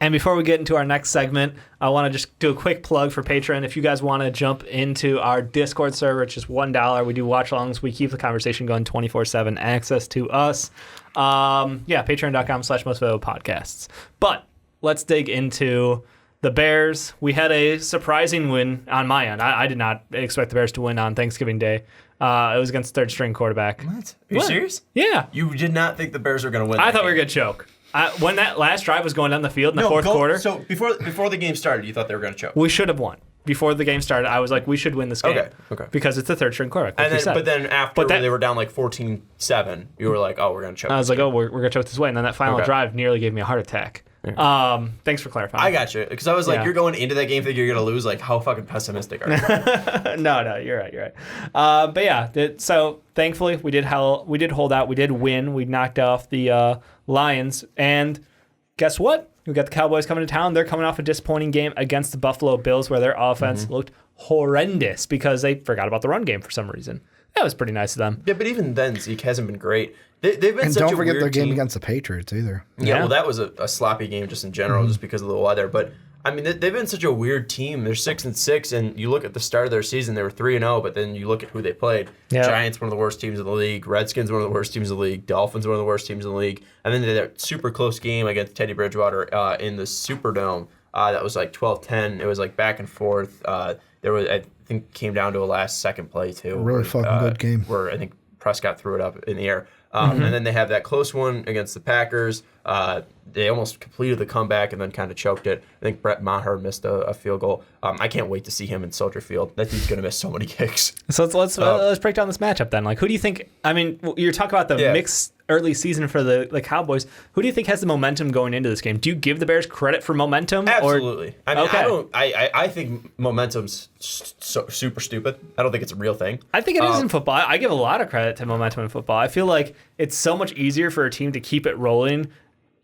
And before we get into our next segment, I want to just do a quick plug for Patreon. If you guys want to jump into our Discord server, it's just $1. We do watch-alongs. We keep the conversation going 24/7. Access to us. Patreon.com/mostvaluablepodcasts. But let's dig into the Bears. We had a surprising win on my end. I did not expect the Bears to win on Thanksgiving Day. It was against third-string quarterback. What? Are you serious? Yeah. You did not think the Bears were going to win? I thought we were going to choke. When that last drive was going down the field in the fourth quarter. So before the game started, you thought they were going to choke? We should have won. Before the game started, I was like, we should win this game. Okay. Because it's a third-string quarterback. But then after they were down like 14-7, you were like, oh, we're going to choke. I was like, we're going to choke this way. And then that final drive nearly gave me a heart attack. Yeah. Thanks for clarifying. I got you. Because I was like, you're going into that game thinking you're going to lose. Like, how fucking pessimistic are you? No, you're right. But yeah, so thankfully we did hold out. We did win. We knocked off the Lions. And guess what? We got the Cowboys coming to town. They're coming off a disappointing game against the Buffalo Bills where their offense looked horrendous because they forgot about the run game for some reason. That was pretty nice of them. Yeah, but even then, Zeke hasn't been great. They've been and such a weird team. don't forget their game against the Patriots either. Yeah, well, that was a sloppy game just in general, just because of the weather. But I mean, they've been such a weird team. They're 6-6, and you look at the start of their season, they were 3-0. But then you look at who they played. Yeah. Giants, one of the worst teams in the league. Redskins, one of the worst teams in the league. Dolphins, one of the worst teams in the league. And then they had that super close game against Teddy Bridgewater in the Superdome. That was like 12-10. It was like back and forth. There was, I think, came down to a last second play too. Really fucking good game. Where I think Prescott threw it up in the air. And then they have that close one against the Packers. They almost completed the comeback and then kind of choked it. I think Brett Maher missed a field goal. I can't wait to see him in Soldier Field. That dude's going to miss so many kicks. So let's break down this matchup then. Like, who do you think? I mean, you're talking about the mixed early season for the Cowboys. Who do you think has the momentum going into this game? Do you give the Bears credit for momentum? Absolutely. I mean, I think momentum's super stupid. I don't think it's a real thing. I think it is in football. I give a lot of credit to momentum in football. I feel like it's so much easier for a team to keep it rolling.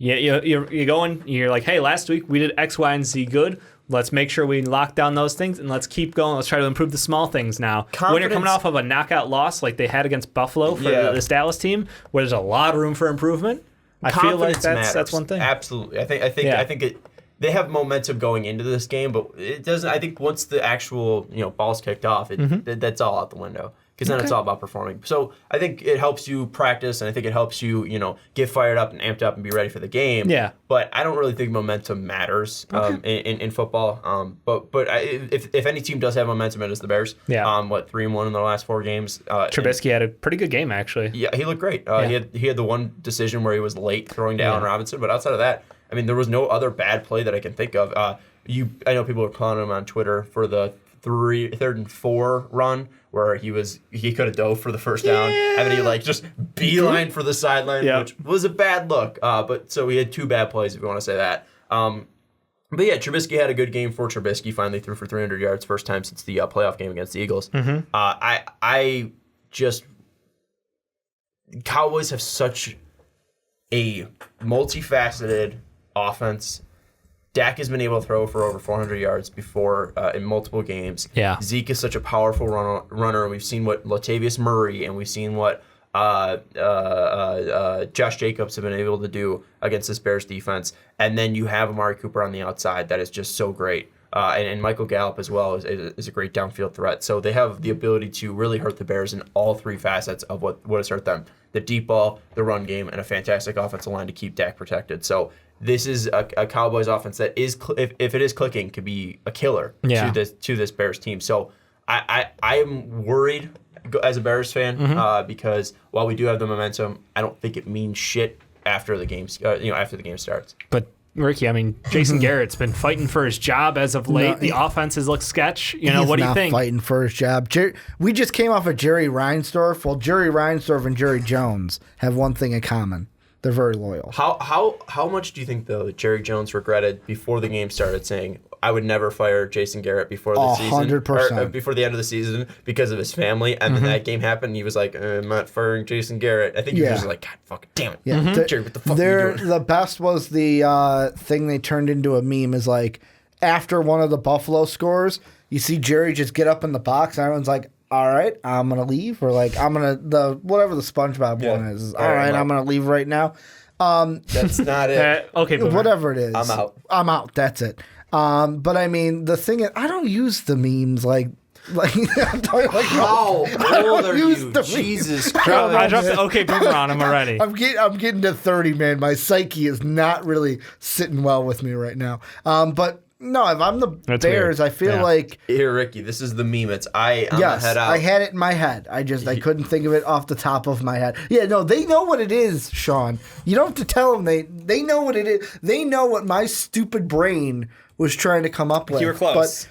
You go in, you're like, hey, last week we did X, Y, and Z good. Let's make sure we lock down those things, and let's keep going. Let's try to improve the small things now. When you're coming off of a knockout loss like they had against Buffalo for this Dallas team, where there's a lot of room for improvement, I feel like that's one thing. Absolutely. I think they have momentum going into this game, but it doesn't. I think once the actual ball's kicked off, that's all out the window. Because then it's all about performing. So I think it helps you practice, and I think it helps you, get fired up and amped up and be ready for the game. Yeah. But I don't really think momentum matters in football. But if any team does have momentum, it is the Bears. Yeah. 3-1 in their last 4 games. Trubisky had a pretty good game, actually. Yeah, he looked great. He had the one decision where he was late throwing to Allen Robinson, but outside of that, I mean, there was no other bad play that I can think of. I know people are calling him on Twitter for the 3rd and 4 run where he could have dove for the first down, and then he just beeline for the sideline, which was a bad look. But so he had 2 bad plays, if you want to say that. But yeah, Trubisky had a good game for Trubisky. Finally threw for 300 yards, first time since the playoff game against the Eagles. Cowboys have such a multifaceted offense. Dak has been able to throw for over 400 yards before in multiple games. Yeah. Zeke is such a powerful runner. We've seen what Latavius Murray and we've seen what Josh Jacobs have been able to do against this Bears defense. And then you have Amari Cooper on the outside that is just so great. And Michael Gallup as well is a great downfield threat. So they have the ability to really hurt the Bears in all 3 facets of what has hurt them. The deep ball, the run game, and a fantastic offensive line to keep Dak protected. So this is a Cowboys offense that is, if it is clicking, could be a killer to this Bears team. So I am worried as a Bears fan because while we do have the momentum, I don't think it means shit after the game starts. But Ricky, I mean, Jason Garrett's been fighting for his job as of late. The offenses look sketch. What do you think? He's not fighting for his job. We just came off of Jerry Reinsdorf. Well, Jerry Reinsdorf and Jerry Jones have one thing in common. They're very loyal. How much do you think, though, that Jerry Jones regretted before the game started saying, I would never fire Jason Garrett before the season, 100%. or before the end of the season because of his family, and then that game happened, and he was like, I'm not firing Jason Garrett. I think he was just like, God fucking damn it. Yeah. Jerry, what the fuck are you doing? The best was the thing they turned into a meme is like, after one of the Buffalo scores, you see Jerry just get up in the box, and everyone's like, all right, I'm going to leave, or like, whatever the SpongeBob one is, all right, I'm going to leave right now. That's not it. Okay, Boomer. Whatever it is. I'm out. That's it. But I mean, the thing is, I don't use the memes like I'm talking like How old are use you? the Jesus meme. Christ. I dropped the okay Boomer on him already. I'm getting to 30, man. My psyche is not really sitting well with me right now. But no, if I'm the That's Bears, weird. I feel like Here, Ricky, this is the meme. It's I'm yes, the head out. I had it in my head. I couldn't think of it off the top of my head. Yeah, no, they know what it is, Sean. You don't have to tell them. They know what it is. They know what my stupid brain was trying to come up with. You were close. But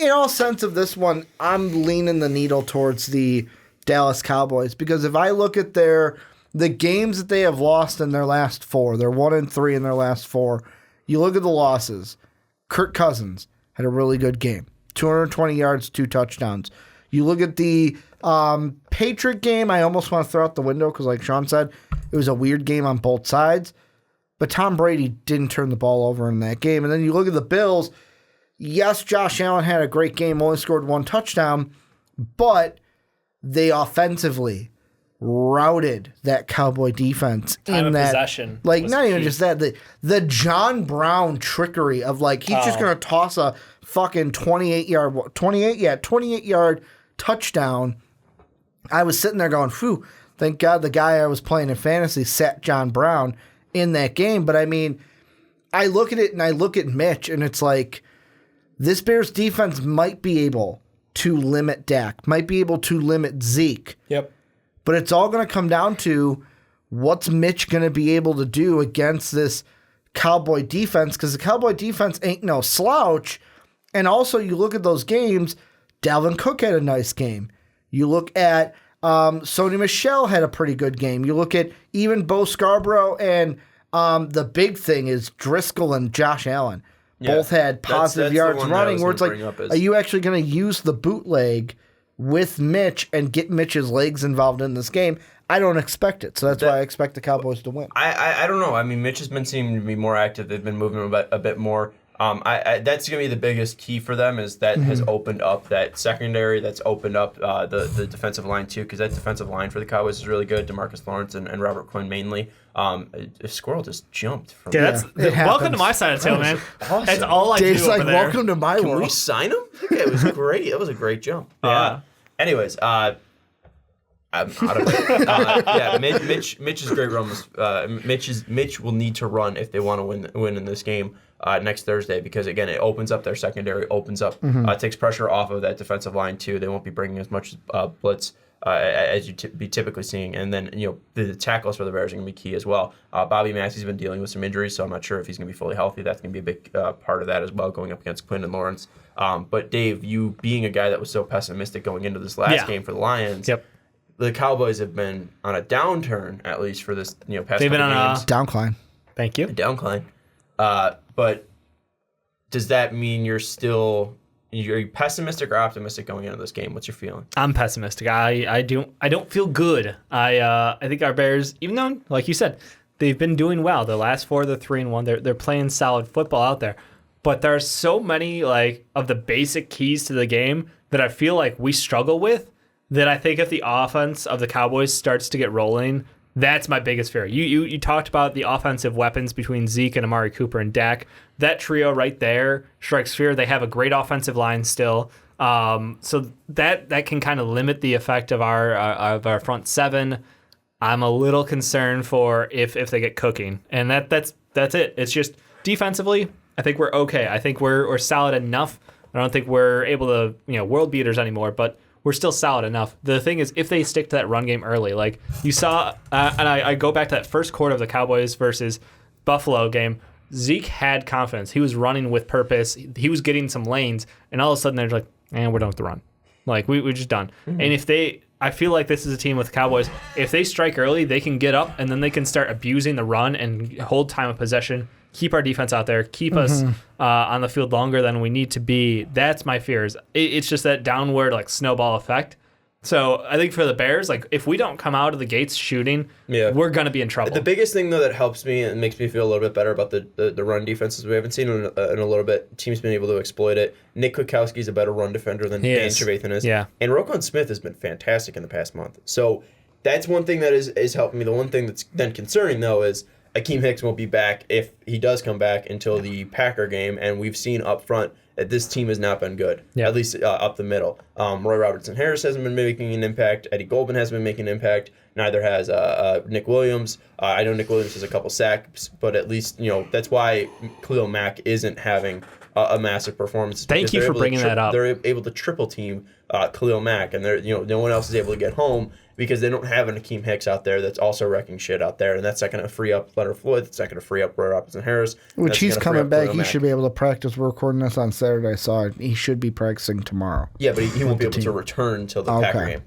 in all sense of this one, I'm leaning the needle towards the Dallas Cowboys because if I look at the games that they have lost in their last 4, they're 1-3 in their last 4. You look at the losses. Kirk Cousins had a really good game. 220 yards, 2 touchdowns. You look at the Patriot game, I almost want to throw out the window because like Sean said, it was a weird game on both sides. But Tom Brady didn't turn the ball over in that game. And then you look at the Bills. Yes, Josh Allen had a great game, only scored 1 touchdown, but they offensively routed that Cowboy defense Time in of that possession like was not even key. just that the John Brown trickery of like he's just gonna toss a fucking 28 yard touchdown. I was sitting there going, phew, thank God the guy I was playing in fantasy sat John Brown in that game. But I mean, I look at it and I look at Mitch and it's like this Bears defense might be able to limit Dak, might be able to limit Zeke. Yep. But it's all going to come down to what's Mitch going to be able to do against this Cowboy defense because the Cowboy defense ain't no slouch. And also, you look at those games, Dalvin Cook had a nice game. You look at Sony Michel had a pretty good game. You look at even Bo Scarborough and the big thing is Driscoll and Josh Allen. Yeah, Both had positive that's yards the one that I running was where it's gonna like, bring up is- are you actually going to use the bootleg with Mitch and get Mitch's legs involved in this game? I don't expect it. So that's why I expect the Cowboys to win. I don't know. I mean, Mitch has been seeming to be more active. They've been moving a bit more. That's going to be the biggest key for them is that has opened up that secondary. That's opened up the defensive line too because that defensive line for the Cowboys is really good. DeMarcus Lawrence and Robert Quinn mainly. A squirrel just jumped from. Yeah, that's it welcome happens. to my side of town, man. awesome. That's all I Dave's do like, over there. welcome to my Can world. we sign him? Okay, it was great. That was a great jump. Yeah. Anyways, I'm out of it. Yeah, Mitch is great run. Mitch will need to run if they want to win in this game next Thursday because again it opens up their secondary, takes pressure off of that defensive line too. They won't be bringing as much blitz as you be typically seeing, and then the tackles for the Bears are going to be key as well. Bobby Massey's been dealing with some injuries, so I'm not sure if he's going to be fully healthy. That's going to be a big part of that as well, going up against Quinn and Lawrence. But Dave, you being a guy that was so pessimistic going into this last game for the Lions. Yep. The Cowboys have been on a downturn, at least for this past They've been couple on a- games. Downcline. Thank you. A downcline. But does that mean are you pessimistic or optimistic going into this game? What's your feeling? I'm pessimistic. I don't feel good. I think our Bears, even though, like you said, they've been doing well. The last 4, they're 3-1. They're playing solid football out there. But there are so many of the basic keys to the game that I feel like we struggle with. That I think if the offense of the Cowboys starts to get rolling, that's my biggest fear. You talked about the offensive weapons between Zeke and Amari Cooper and Dak. That trio right there strikes fear. They have a great offensive line still. So that can kind of limit the effect of our front seven. I'm a little concerned for if they get cooking. And that's it. It's just defensively, I think we're okay. I think we're solid enough. I don't think we're able to, world beaters anymore, but we're still solid enough. The thing is, if they stick to that run game early, like you saw, and I go back to that first quarter of the Cowboys versus Buffalo game, Zeke had confidence. He was running with purpose. He was getting some lanes, and all of a sudden they're like, we're done with the run. Like, we're just done. Mm-hmm. And I feel like this is a team with Cowboys, if they strike early, they can get up, and then they can start abusing the run and hold time of possession, keep our defense out there, keep us on the field longer than we need to be. That's my fears. It's just that downward snowball effect. So I think for the Bears, if we don't come out of the gates shooting, we're going to be in trouble. The biggest thing, though, that helps me and makes me feel a little bit better about the run defenses we haven't seen in a little bit. Teams been able to exploit it. Nick Kwiatkowski's a better run defender than Dan Trevathan is. Yeah. And Roquan Smith has been fantastic in the past month. So that's one thing that is helping me. The one thing that's then concerning, though, is Akeem Hicks won't be back, if he does come back, until the Packer game, and we've seen up front that this team has not been good, at least up the middle. Roy Robertson-Harris hasn't been making an impact. Eddie Goldman hasn't been making an impact. Neither has Nick Williams. I know Nick Williams has a couple sacks, but at least that's why Khalil Mack isn't having a massive performance. Thank you for bringing that up. They're able to triple team Khalil Mack, and no one else is able to get home because they don't have an Akeem Hicks out there that's also wrecking shit out there, and that's not going to free up Leonard Floyd. It's not going to free up Roy Robertson-Harris. Which he's coming back. He should be able to practice. We're recording this on Saturday. I saw it. He should be practicing tomorrow. Yeah, but he won't be able to return until the Packer game.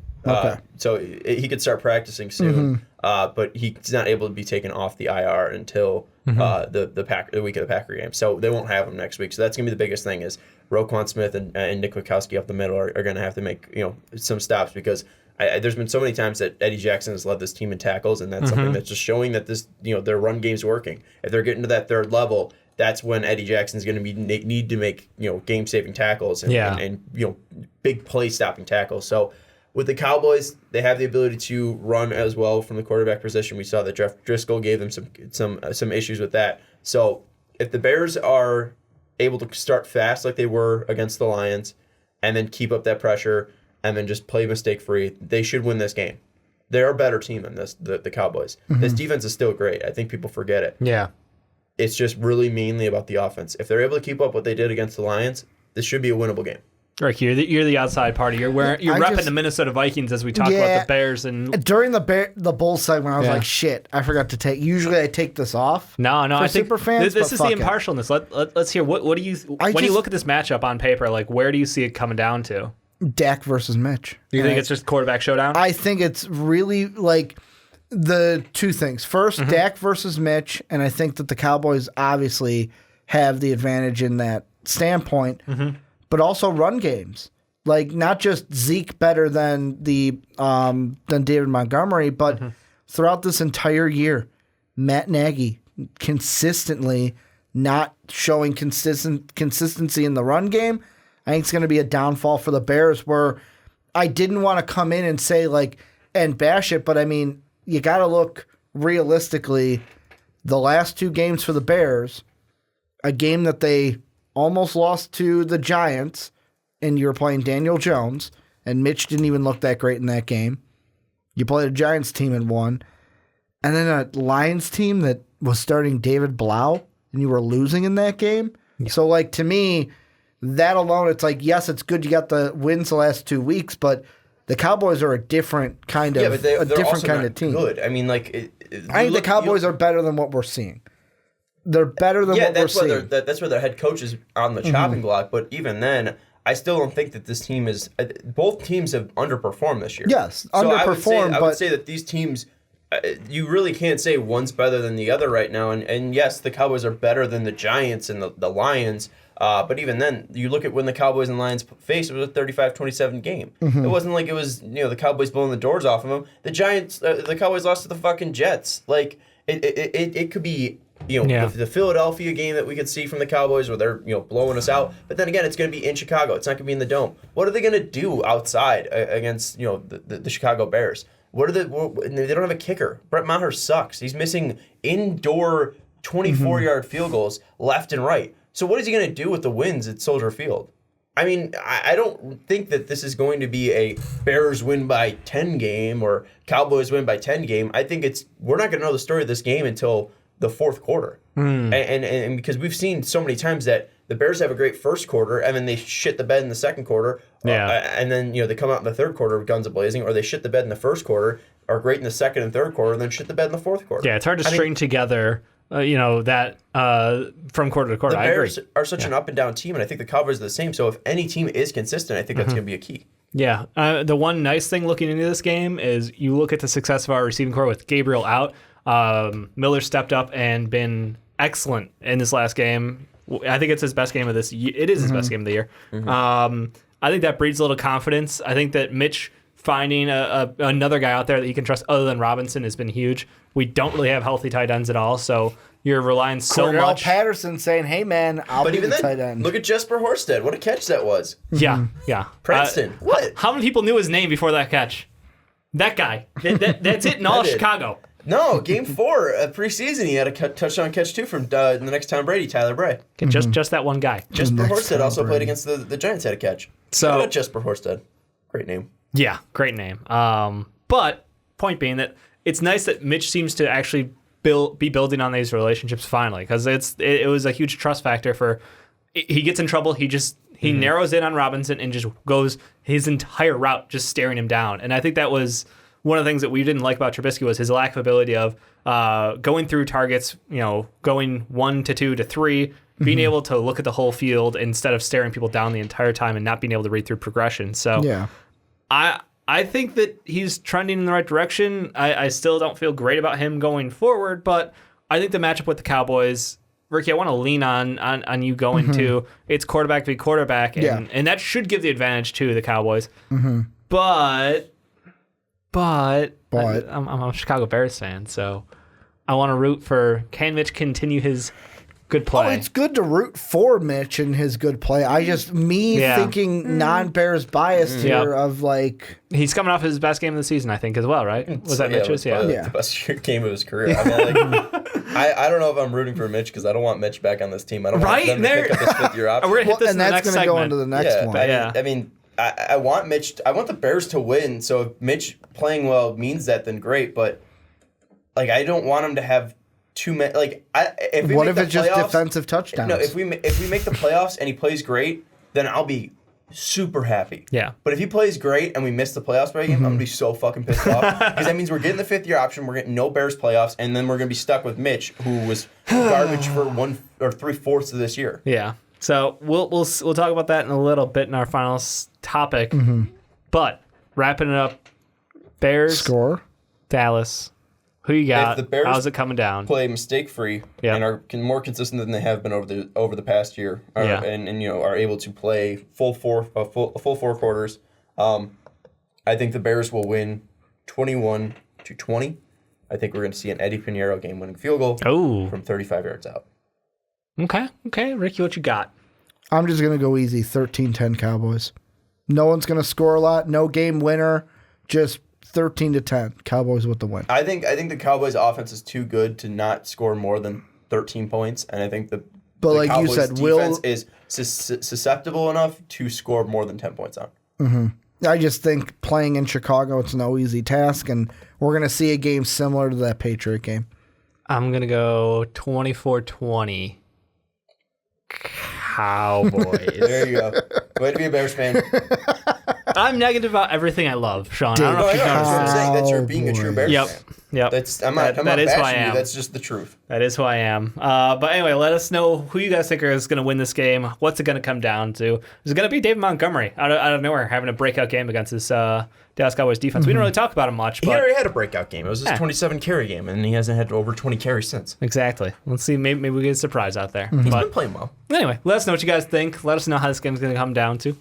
So he could start practicing soon, but he's not able to be taken off the IR until the week of the Packer game. So they won't have him next week. So that's going to be the biggest thing is Roquan Smith and Nick Witkowski up the middle are going to have to make some stops because there's been so many times that Eddie Jackson has led this team in tackles, and that's something that's just showing that this their run game's working. If they're getting to that third level, that's when Eddie Jackson's going to need to make game-saving tackles and big play-stopping tackles. So with the Cowboys, they have the ability to run as well from the quarterback position. We saw that Jeff Driscoll gave them some issues with that. So if the Bears are able to start fast like they were against the Lions, and then keep up that pressure, and then just play mistake-free, they should win this game. They're a better team than the Cowboys. This defense is still great. I think people forget it. Yeah. It's just really mainly about the offense. If they're able to keep up what they did against the Lions, this should be a winnable game. Rick, you're the outside party. You're repping the Minnesota Vikings as we talk about the Bears and during the Bulls segment. I was like, shit, I forgot to take. Usually, I take this off. No, I think super fans, this is the impartialness. Let's hear what do you when you look at this matchup on paper, like where do you see it coming down to? Dak versus Mitch. Do you think it's just quarterback showdown? I think it's really like the two things. First, Dak versus Mitch, and I think that the Cowboys obviously have the advantage in that standpoint. But also run games, like not just Zeke better than than David Montgomery, but throughout this entire year, Matt Nagy consistently not showing consistency in the run game. I think it's going to be a downfall for the Bears. Where I didn't want to come in and say and bash it, but I mean you got to look realistically. The last two games for the Bears, a game that they almost lost to the Giants, and you were playing Daniel Jones, and Mitch didn't even look that great in that game. You played a Giants team and won. And then a Lions team that was starting David Blau, and you were losing in that game. Yeah. So, to me, that alone, it's yes, it's good you got the wins the last 2 weeks, but the Cowboys are a different kind of team. Good. I mean, I think the Cowboys are better than what we're seeing. They're better than what we're seeing. That's where their head coach is on the chopping block. But even then, I still don't think that this team is. Both teams have underperformed this year. Yes, underperformed. I would say that these teams, you really can't say one's better than the other right now. And yes, the Cowboys are better than the Giants and the Lions. But even then, you look at when the Cowboys and Lions faced, it was a 35-27 game. It wasn't like it was the Cowboys blowing the doors off of them. The Cowboys lost to the fucking Jets. It could be. The Philadelphia game that we could see from the Cowboys where they're blowing us out, but then again it's going to be in Chicago. It's not going to be in the Dome. What are they going to do outside against the Chicago Bears? They don't have a kicker. Brett Maher sucks. He's missing indoor 24-yard field goals left and right. So what is he going to do with the wins at Soldier Field? I mean, I don't think that this is going to be a Bears win by 10 game or Cowboys win by 10 game. I think we're not going to know the story of this game until the fourth quarter. And because we've seen so many times that the Bears have a great first quarter and then they shit the bed in the second quarter. And then they come out in the third quarter with guns a-blazing, or they shit the bed in the first quarter, are great in the second and third quarter, and then shit the bed in the fourth quarter. Yeah, it's hard to string together that from quarter to quarter. The Bears are such an up and down team, and I think the Cowboys are the same. So if any team is consistent, I think that's going to be a key. Yeah. The one nice thing looking into this game is you look at the success of our receiving core with Gabriel out. Miller stepped up and been excellent in this last game. I think it's his best game of this year. It is his best game of the year. I think that breeds a little confidence. I think that Mitch finding another guy out there that he can trust other than Robinson has been huge. We don't really have healthy tight ends at all, so you're relying so much. Patterson saying, hey, man, I'll be the tight end. Look at Jesper Horsted. What a catch that was. Yeah. Princeton. What? How many people knew his name before that catch? That guy. That's it in all of Chicago. No, game 4 preseason, he had a touchdown catch too from the next Tom Brady, Tyler Bray. Okay, just that one guy. Jesper Horsted also played against the Giants, had a catch. So Not Jesper Horsted. Great name. Yeah, great name. But point being that it's nice that Mitch seems to actually be building on these relationships finally, because it was a huge trust factor for. He gets in trouble, he narrows in on Robinson and just goes his entire route just staring him down. And I think that was one of the things that we didn't like about Trubisky was his lack of ability of going through targets, going 1 to 2 to 3, being able to look at the whole field instead of staring people down the entire time and not being able to read through progression. So yeah. I think that he's trending in the right direction. I still don't feel great about him going forward, but I think the matchup with the Cowboys, Ricky, I want to lean on you going to it's quarterback v. quarterback, and that should give the advantage to the Cowboys. But I'm a Chicago Bears fan, so I want to root for can Mitch continue his good play. Oh, it's good to root for Mitch and his good play. Thinking non-Bears biased here of like... He's coming off his best game of the season, I think, as well, right? Was that Mitch's? The best game of his career. I mean, I don't know if I'm rooting for Mitch because I don't want Mitch back on this team. I don't want them to pick up this fifth-year option. We're going to hit this in the next segment. And that's going to go into the next one. I mean, I want Mitch... I want the Bears to win, so if Mitch playing well means that, then great, but like I don't want him to have too many. Like, what if it's just defensive touchdowns? No, if we make the playoffs and he plays great, then I'll be super happy. Yeah. But if he plays great and we miss the playoffs by a game, I'm gonna be so fucking pissed off because that means we're getting the fifth-year option, we're getting no Bears playoffs, and then we're gonna be stuck with Mitch, who was garbage for 1 or 3/4 of this year. Yeah. So we'll talk about that in a little bit in our final topic. But wrapping it up, Bears score, Dallas. Who you got? If the Bears how's it coming down? Play mistake-free and are more consistent than they have been over the past year, and are able to play full four quarters. I think the Bears will win 21-20. I think we're going to see an Eddie Pinheiro game-winning field goal from 35 yards out. Okay, Ricky, what you got? I'm just going to go easy, 13-10 Cowboys. No one's going to score a lot. No game winner. Just 13-10 Cowboys with the win. I think the Cowboys offense is too good to not score more than 13 points, and I think the like Cowboys you said, defense is susceptible enough to score more than 10 points on. I just think playing in Chicago, it's no easy task, and we're going to see a game similar to that Patriot game. I'm going to go 24-20 Cowboys. There you go. Way to be a Bears fan. I'm negative about everything I love, Sean. I don't know if you've I'm noticed saying that you're being a true Bears fan. Yep. I'm not that is who I bashing am. you. That's just the truth. That is who I am. But anyway, let us know who you guys think is going to win this game. What's it going to come down to? Is it going to be David Montgomery out of nowhere having a breakout game against this Dallas Cowboys defense? We didn't really talk about him much. But he already had a breakout game. It was his 27-carry game, and he hasn't had over 20 carries since. Exactly. Let's see. Maybe we get a surprise out there. He's been playing well. Anyway, let us know what you guys think. Let us know how this game is going to come down to.